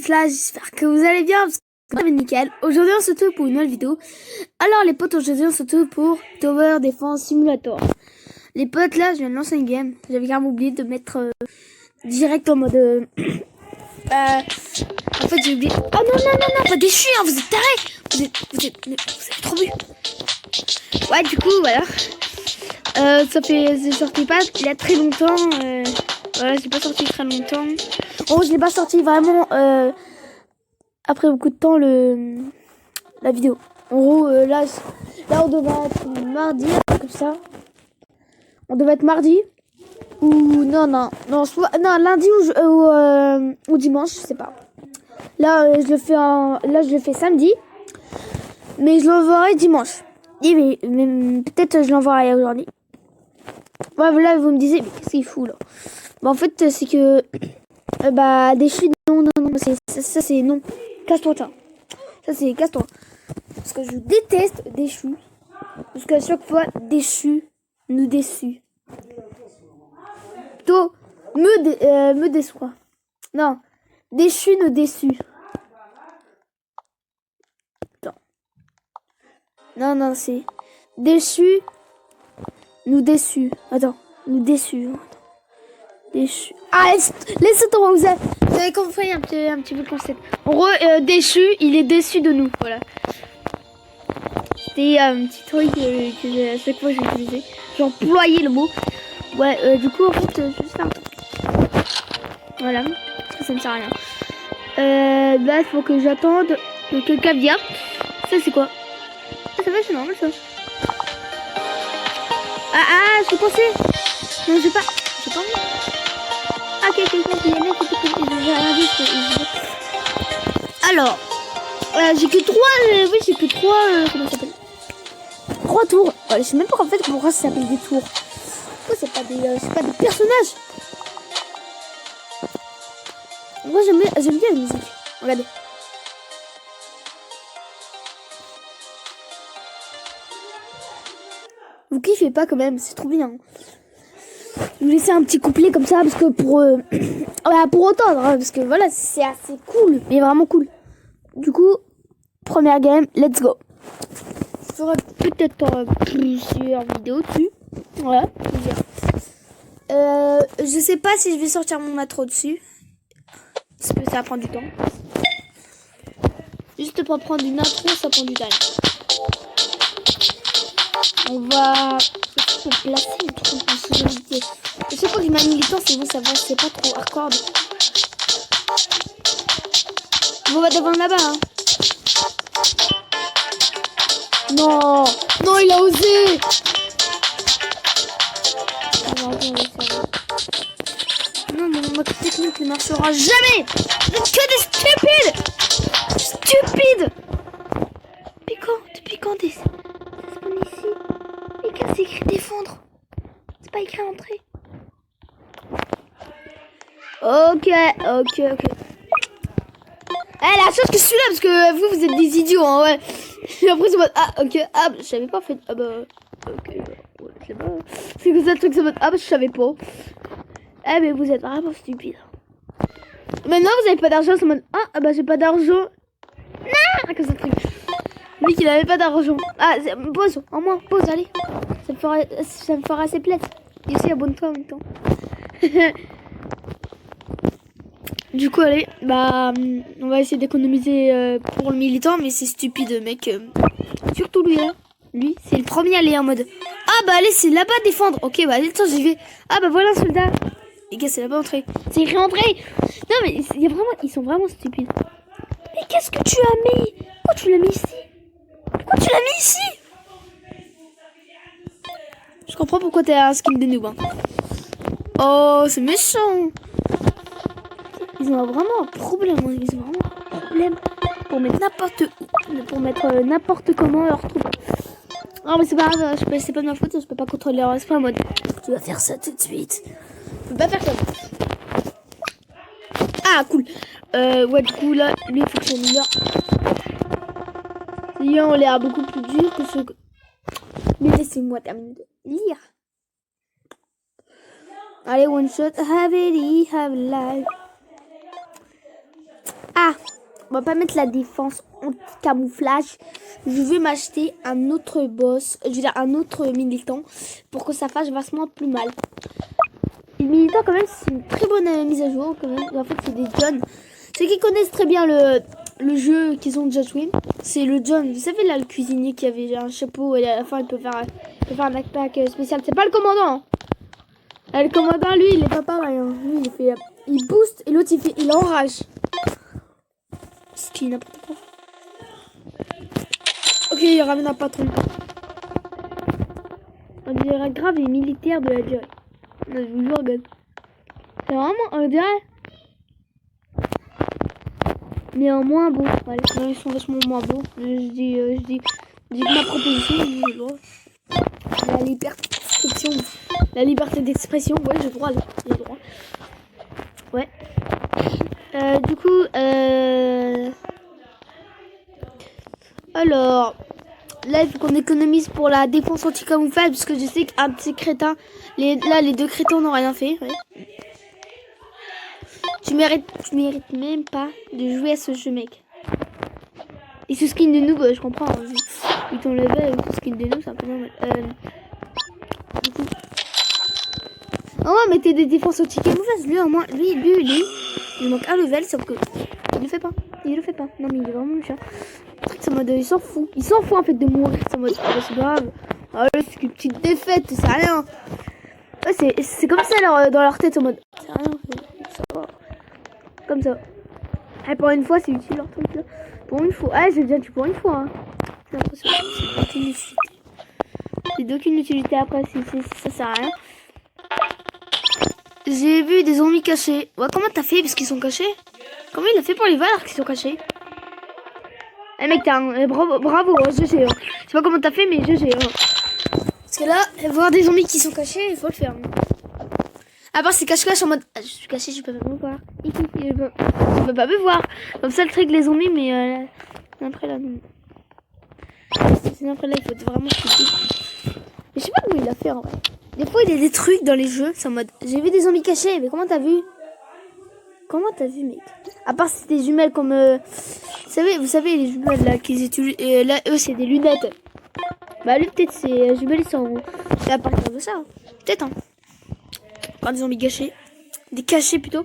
tous là, j'espère que vous allez bien, parce que ça va nickel. Aujourd'hui on se retrouve pour une nouvelle vidéo. Alors les potes, aujourd'hui on se retrouve pour Tower Defense Simulator. Les potes, là je viens de lancer une game, j'avais carrément oublié de mettre direct en mode... en fait j'ai oublié... Oh non, pas déchu, hein, vous êtes tarés. Vous êtes trop bu. Ouais, du coup voilà. C'est sorti pas il y a très longtemps. Voilà, c'est pas sorti très longtemps. Oh, je l'ai pas sorti vraiment après beaucoup de temps la vidéo. En gros, là on devait être mardi, comme ça. On devait être mardi ou non, lundi ou dimanche, je sais pas. Là, je le fais samedi, mais je l'enverrai dimanche. Mais peut-être je l'enverrai aujourd'hui. Ouais, là vous me disiez, mais qu'est-ce qu'il fout là? Bah en fait c'est que déchu, non, ça c'est non. Casse-toi ça. Ça c'est casse-toi. Parce que je déteste déchu. Parce qu'à chaque fois déchu nous déçut. Plutôt me déçoit. Non, déchu nous déçut. Non, c'est déchu nous déçut. Attends, nous déçut. Déchu. Ah, laissez tomber, vous avez compris un petit peu le concept. En gros, déchu, il est déçu de nous. Voilà. C'était un petit truc que à chaque fois j'ai utilisé. J'ai employé le mot. Ouais, du coup, en fait, je vais juste faire un truc. Voilà. Parce que ça ne sert à rien. Là, il faut que j'attende que quelqu'un vienne. Ça, c'est quoi? Ah, ça va, c'est normal, ça. Ah, je suis coincée. Non, j'ai pas envie. Ah, ok, quelqu'un qui y allait, alors, j'ai que 3, comment ça s'appelle? 3 tours. Je sais même pas en fait pourquoi ça s'appelle des tours. Pourquoi c'est pas des personnages? Moi j'aime bien la musique. Regardez. Vous kiffez pas quand même, c'est trop bien. Je vous laisser un petit couplet comme ça parce que pour entendre, hein, parce que voilà, c'est assez cool, mais vraiment cool. Du coup, première game, let's go. Je ferai peut-être plusieurs vidéos dessus. Voilà, je sais pas si je vais sortir mon intro dessus. Parce que ça va prendre du temps. Juste pour prendre une intro, ça prend du temps. On va placer le truc de sécurité. Je sais pas que je mets militant, c'est bon, ça va, c'est pas trop hardcore. On va devant là-bas, hein. Non, il a osé. Non, ma technique ne marchera jamais. Que des stupides. Depuis quand ça spawn ici? Mais quand c'est écrit défendre, c'est pas écrit entrer. Ok. Eh, la chose que je suis là, parce que vous êtes des idiots, hein, ouais. Et après, c'est mode, je savais pas, en fait. Ah bah, ok, ouais, c'est pas. C'est que ça, le truc, c'est mode, je savais pas. Eh, mais vous êtes vraiment stupide. Maintenant, vous avez pas d'argent, c'est mode, j'ai pas d'argent. Non, comme ça, le truc. Lui, qu'il avait pas d'argent. Pause, en moins, pause, allez. Ça me fera assez plaisir. Et aussi, abonne-toi en même temps. Du coup, allez, on va essayer d'économiser pour le militant, mais c'est stupide, mec. Surtout lui, là. Lui, c'est le premier à aller en mode. Allez, c'est là-bas défendre. Ok, allez, attends, j'y vais. Voilà un soldat. Les gars, c'est là-bas entrer. C'est écrit entrer. Non, mais ils sont vraiment stupides. Mais qu'est-ce que tu as mis? Pourquoi tu l'as mis ici? Je comprends pourquoi t'es un skin de noob. Hein. Oh, c'est méchant. Ils ont vraiment un problème. Pour mettre n'importe où. Pour mettre n'importe comment leur truc. Non, mais c'est pas grave. C'est pas de ma faute. Je peux pas contrôler leur esprit en mode. Tu vas faire ça tout de suite. Je peux pas faire ça. Ah, cool. Ouais, du coup, là, lui, il faut que je meure. Les liens ont l'air beaucoup plus durs que ceux que... Mais laissez-moi terminer de lire. Allez, one shot. Have it, have life. va pas mettre la défense anti-camouflage. Je vais m'acheter un autre boss, je veux dire un autre militant, pour que ça fasse vachement plus mal. Les militants, quand même, c'est une très bonne mise à jour, quand même. En fait, c'est des John. Ceux qui connaissent très bien le jeu qu'ils ont déjà joué, c'est le John. Vous savez, là, le cuisinier qui avait un chapeau et à la fin, il peut faire un backpack spécial. C'est pas le commandant. Le commandant, lui, il est pas pareil. Hein. Lui, il booste et l'autre, il enrage. Ce qui est n'importe quoi. Ok, il ramène un patron. On dirait grave les militaires de la durée. Non, je vous jure, gars. C'est vraiment, on dirait. Mais en moins beau. Ouais, ils sont vachement moins beaux. Je dis que ma proposition, j'ai le droit. La liberté d'expression. La liberté d'expression, ouais, j'ai le droit. J'ai le droit. Ouais. Du coup, alors, là, il faut qu'on économise pour la défense anti-camouflage, parce que je sais qu'un de ces crétins, les deux crétins n'ont rien fait. Ouais. Tu mérites même pas de jouer à ce jeu, mec. Et ce skin de noob, je comprends. Ils t'ont levé avec ce skin de noob, c'est un peu normal. Du coup. Oh, mettez des défenses anti-camouflage. Lui, au moins, lui, il manque un level, sauf que il le fait pas. Non, mais il est vraiment méchant. C'est en mode, il s'en fout. Il s'en fout en fait de mourir. C'est en mode, c'est grave. Ah, c'est une petite défaite, c'est rien. Ouais, c'est comme ça dans leur tête, en mode, c'est rien. Ça va. Comme ça. Et pour une fois, c'est utile leur truc là. Pour une fois. Ah, j'ai bien dit pour une fois. Hein. J'ai l'impression que c'est d'aucune utilité. C'est d'aucune utilité après, ça sert à rien. J'ai vu des zombies cachés. Ouais, comment t'as fait parce qu'ils sont cachés? Comment il a fait pour les valeurs qui sont cachés? Eh mec, bravo, GG. Hein. Je sais pas comment t'as fait, mais GG. Hein. Parce que là, voir des zombies qui sont cachés, il faut le faire. Hein. À part c'est cache-cache en mode je suis caché, je peux pas me voir. Je peux pas me voir. Comme ça le truc les zombies, mais après là non. Sinon après là il faut être vraiment stupide. Mais je sais pas comment il a fait en vrai. Des fois il y a des trucs dans les jeux, c'est en mode j'ai vu des zombies cachés, mais comment t'as vu? Comment t'as vu mec? À part c'est des jumelles comme vous savez les jumelles là qu'ils utilisent là eux c'est des lunettes. Bah lui peut-être c'est jumelles ils sont c'est à partir de ça. Hein. Peut-être hein. Pas des zombies cachés. Des cachés plutôt.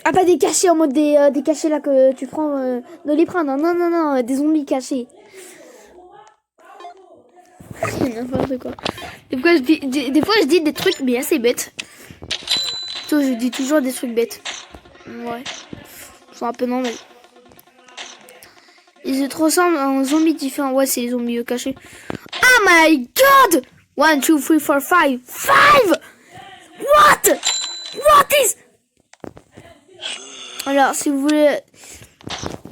Ah pas des cachés en mode des cachés là que tu prends de les prendre. Non, des zombies cachés. N'importe quoi. Des fois je dis des trucs mais assez bêtes. Plutôt je dis toujours des trucs bêtes. Ouais. Ils sont un peu normaux. Ils se transforment en zombies différents. Ouais c'est les zombies cachés. Oh my god! 1, 2, 3, 4, 5. 5! What is... Alors, si vous voulez...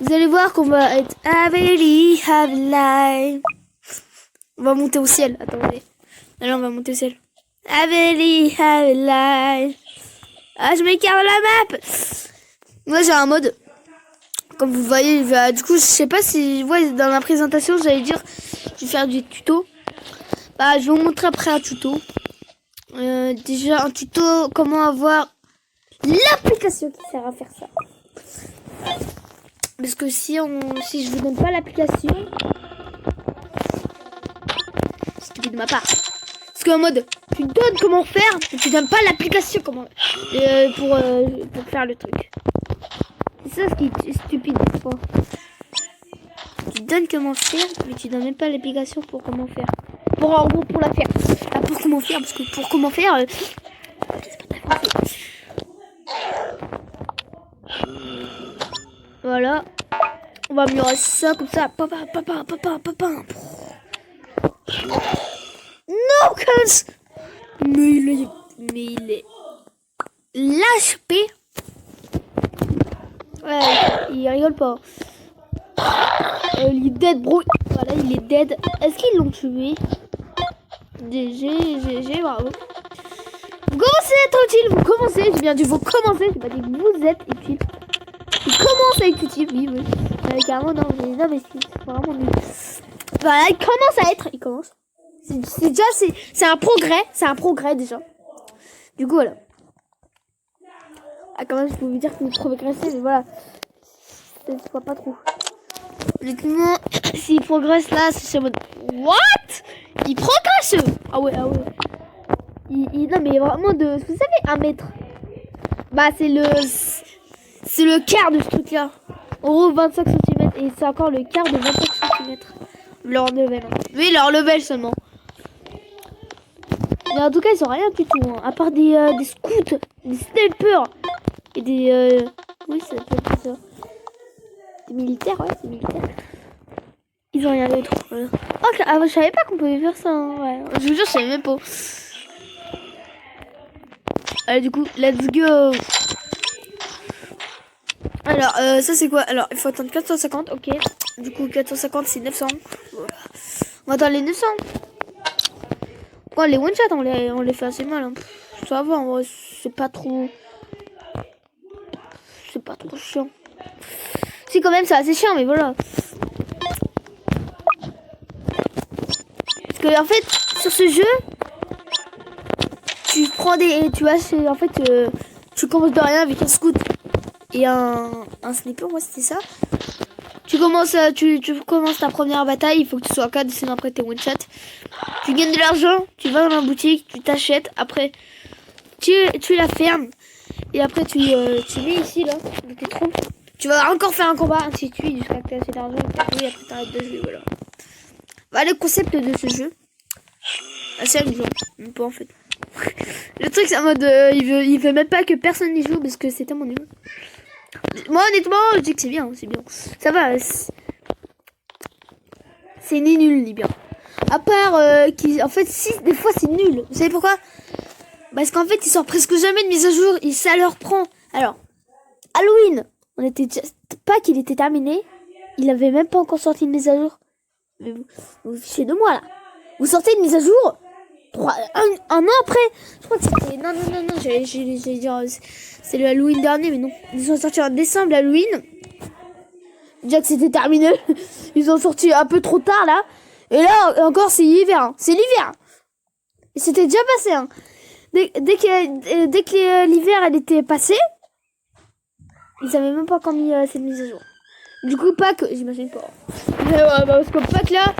Vous allez voir qu'on va être... On va monter au ciel. Attendez. Alors, on va monter au ciel. Ah, je m'écarte la map. Moi, j'ai un mode... Comme vous voyez, du coup, je sais pas si... Ouais, dans la présentation, j'allais dire... Je vais faire du tuto. Bah, je vais vous montrer après un tuto. Déjà un tuto comment avoir l'application qui sert à faire ça. Parce que si je vous donne pas l'application, c'est stupide de ma part. Parce qu'en mode tu donnes comment faire, mais tu donnes pas l'application comment pour faire le truc. C'est ça ce qui est stupide des fois. Tu donnes comment faire, mais tu donnes même pas l'application pour comment faire. En gros pour la faire. Ah, pour comment faire, parce que pour comment faire. Voilà. On va améliorer ça comme ça. Papa. Non, cause. Mais il est l'HP. Ouais, il rigole pas. Il est dead, bro. Voilà, il est dead. Est-ce qu'ils l'ont tué? GG, bravo. Vous commencez à être utile, vous commencez, j'ai bien dit vous commencez, j'ai pas dit que vous êtes utile. Vous commencez à être utile, oui. Carrément, non, mais c'est vraiment nul. Voilà, il commence. C'est déjà, c'est un progrès déjà. Du coup, voilà. Ah, quand même, je peux vous dire que vous progressez, mais voilà. je vois pas trop. Honnêtement, s'il progresse là, c'est en mode what? Il progresse. Ah ouais. Non mais vraiment de, vous savez, 1 mètre. Bah c'est le quart de ce truc là. En gros 25 cm et c'est encore le quart de 25 cm. Leur level. Oui, leur level seulement. Mais en tout cas, ils ont rien du tout. Hein. À part des scouts, des snipers et des... Oui, ça peut être ça. Des militaires, ouais, c'est militaire. Ils ont rien d'autre. Voilà. Oh, je savais pas qu'on pouvait faire ça. Hein. Ouais. Je vous jure, je savais même pas. Allez, du coup, let's go. Alors, ça c'est quoi? Alors, il faut attendre 450, ok. Du coup, 450, c'est 900. Voilà. On va attendre les 900. Bon, les one-shot, on les fait assez mal. Hein. Ça va, en vrai, c'est pas trop... C'est pas trop chiant. Si, quand même, c'est assez chiant, mais voilà. Parce que, en fait, sur ce jeu, tu prends des... Tu vois, en fait, tu commences de rien avec un scout et un sniper, moi, c'était ça. Tu commences ta première bataille, il faut que tu sois à 4, sinon après t'es one shot. Tu gagnes de l'argent, tu vas dans la boutique, tu t'achètes, après tu la fermes et après tu mets ici là, dans tes troupes. Tu vas encore faire un combat, ainsi de suite, jusqu'à que tu aies assez d'argent et après t'arrêtes de jouer, voilà. Voilà le concept de ce jeu. Assez amusant, même pas en fait. Le truc c'est en mode, il veut même pas que personne n'y joue parce que c'est tellement nul. Moi honnêtement je dis que c'est bien, ça va, c'est ni nul ni bien, à part en fait si des fois c'est nul, vous savez pourquoi? Parce qu'en fait ils sortent presque jamais de mise à jour et ça leur prend. Alors Halloween, on était pas qu'il était terminé, il avait même pas encore sorti une mise à jour, mais vous fichez de moi là, vous sortez une mise à jour un an après. Je crois que c'était... Non, j'allais dire... C'est le Halloween dernier, mais non. Ils ont sorti en décembre, Halloween. Déjà que c'était terminé. Ils ont sorti un peu trop tard, là. Et là, encore, c'est l'hiver. Hein. C'est l'hiver. Et c'était déjà passé. Hein. Dès que l'hiver, elle était passée, ils avaient même pas encore mis cette mise à jour. Du coup, Pâques, j'imagine pas. Parce que Pâques, là...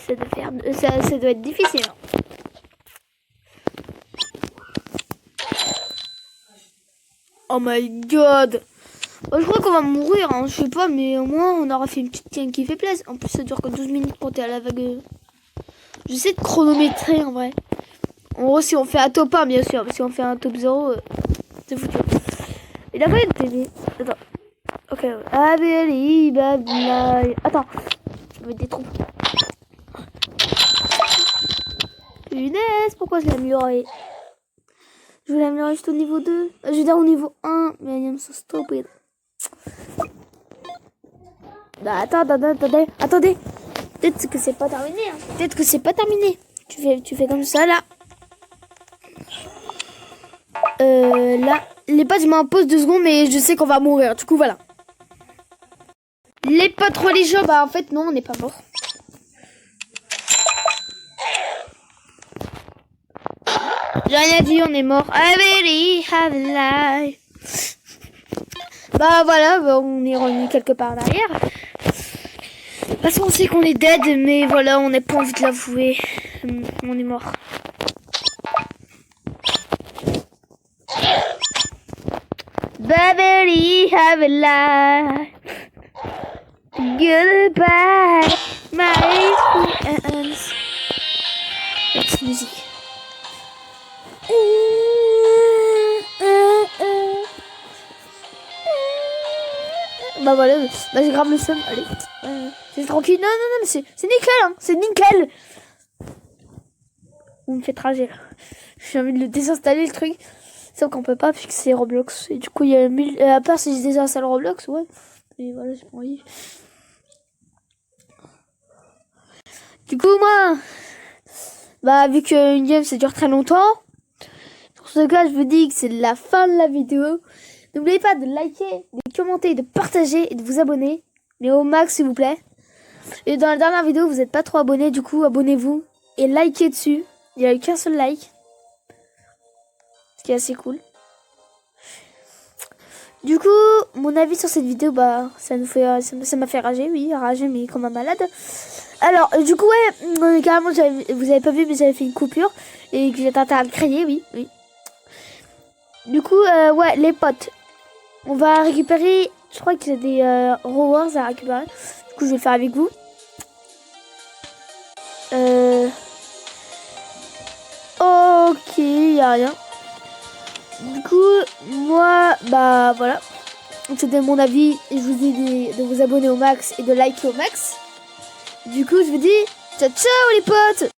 ça doit être difficile. Hein. Oh my god. Je crois qu'on va mourir, hein. Je sais pas, mais au moins on aura fait une petite game qui fait plaisir. En plus ça dure que 12 minutes quand t'es à la vague. J'essaie de chronométrer en vrai. En gros si on fait un top 1 bien sûr, mais si on fait un top 0, c'est foutu. Et là il télé. Attends. Ok. Attends. Je vais mettre des troupes. Punaise, pourquoi je l'ai amélioré? Je voulais améliorer juste au niveau 2. Je veux dire au niveau 1. Mais I'm so stupid. Bah, attendez. Peut-être que c'est pas terminé. Hein. Peut-être que c'est pas terminé. Tu fais comme ça, là. Là. Les potes, je m'impose 2 secondes, mais je sais qu'on va mourir. Du coup, voilà. Les potes religieux, bah en fait, non, on n'est pas mort. J'ai rien dit, on est mort. I really have a lie. Bah voilà, on est revenu quelque part en arrière. Parce qu'on sait qu'on est dead, mais voilà, on n'a pas envie de l'avouer. On est mort. Babeli have a lie. Goodbye, my friends. Petite musique. Bah voilà, bah j'ai grave le seum, allez. C'est tranquille, non, mais c'est nickel, hein, c'est nickel. Vous me faites rager là. J'ai envie de le désinstaller le truc. Sauf qu'on peut pas puisque c'est Roblox. Et du coup, il y a à part si je désinstalle Roblox, ouais. Et voilà, j'ai pas envie. Du coup, moi, bah vu qu'une game ça dure très longtemps, sur ce cas, je vous dis que c'est la fin de la vidéo. N'oubliez pas de liker, de commenter, de partager et de vous abonner. Mais au max, s'il vous plaît. Et dans la dernière vidéo, vous n'êtes pas trop abonnés. Du coup, abonnez-vous et likez dessus. Il n'y a eu qu'un seul like. Ce qui est assez cool. Du coup, mon avis sur cette vidéo, bah, ça m'a fait rager, oui, rager, mais comme un malade. Alors, du coup, ouais, carrément, vous avez pas vu, mais j'avais fait une coupure et que j'étais en train de crier, oui, oui. Du coup, ouais, les potes, on va récupérer, je crois qu'il y a des rewards à récupérer. Du coup, je vais le faire avec vous. Ok, y a rien. Du coup, moi, bah voilà. C'était mon avis et je vous ai dit de vous abonner au max et de liker au max. Du coup, je vous dis ciao ciao les potes!